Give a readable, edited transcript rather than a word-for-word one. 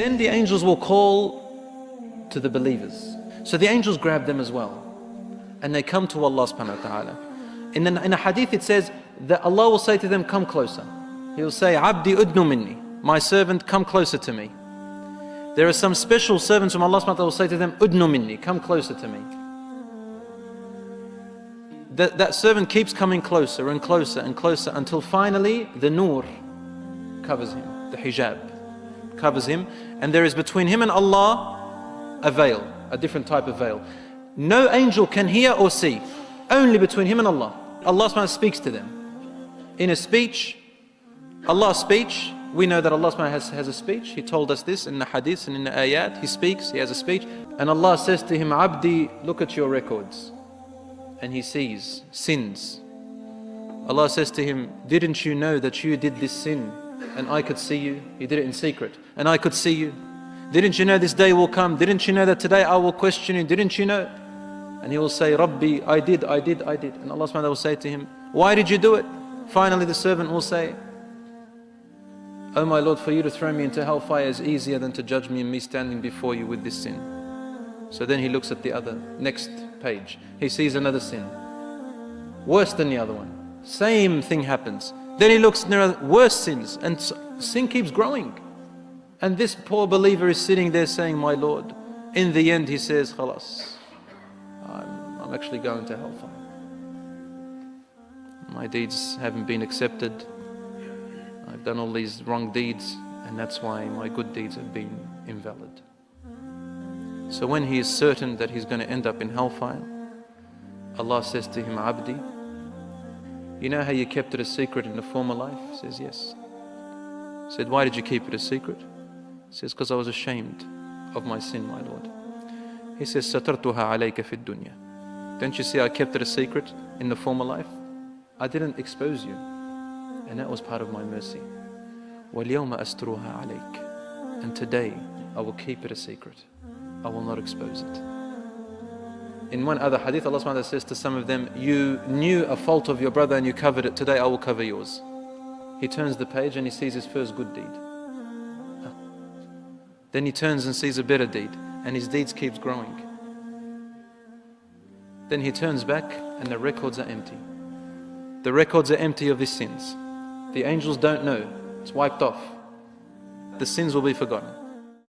Then the angels will call to the believers. So the angels grab them as well. And they come to Allah subhanahu wa ta'ala. In a hadith it says that Allah will say to them, come closer. He will say, Abdi udnu minni, my servant, come closer to me. There are some special servants from Allah subhanahu wa ta'ala will say to them, udnu minni, come closer to me. That servant keeps coming closer and closer and closer until finally the nur covers him, the hijab covers him, and there is between him and Allah a veil, a different type of veil. No angel can hear or see, only between him and Allah. Allah subhanahu wa ta'ala speaks to them. In a speech, Allah's speech, we know that Allah subhanahu wa ta'ala has a speech. He told us this in the hadith and in the ayat. He speaks, He has a speech. And Allah says to him, Abdi, look at your records. And he sees sins. Allah says to him, didn't you know that you did this sin and I could see you? You did it in secret and I could see you. Didn't you know this day will come? Didn't you know that today I will question you? Didn't you know? And he will say, Rabbi, I did. And Allah subhanahu wa ta'ala will say to him, why did you do it? Finally the servant will say, oh my Lord, for you to throw me into hellfire is easier than to judge me and me standing before you with this sin. So then he looks at the other, next page. He sees another sin, worse than the other one. Same thing happens. Then he looks, there are worse sins, and sin keeps growing. And this poor believer is sitting there saying, my Lord, in the end he says, Khalas, I'm actually going to hellfire. My deeds haven't been accepted. I've done all these wrong deeds, and that's why my good deeds have been invalid. So when he is certain that he's going to end up in hellfire, Allah says to him, Abdi, you know how you kept it a secret in the former life? He says, yes. He said, why did you keep it a secret? He says, because I was ashamed of my sin, my Lord. He says, Satartuha alayka fid dunya. Don't you see I kept it a secret in the former life? I didn't expose you. And that was part of my mercy. وَالْيَوْمَ أَسْتُرُهَا عَلَيْكَ. And today, I will keep it a secret. I will not expose it. In one other hadith, Allah subhanahu wa ta'ala says to some of them, you knew a fault of your brother and you covered it. Today I will cover yours. He turns the page and he sees his first good deed. Then he turns and sees a better deed, and his deeds keeps growing. Then he turns back and the records are empty. The records are empty of his sins. The angels don't know. It's wiped off. The sins will be forgotten.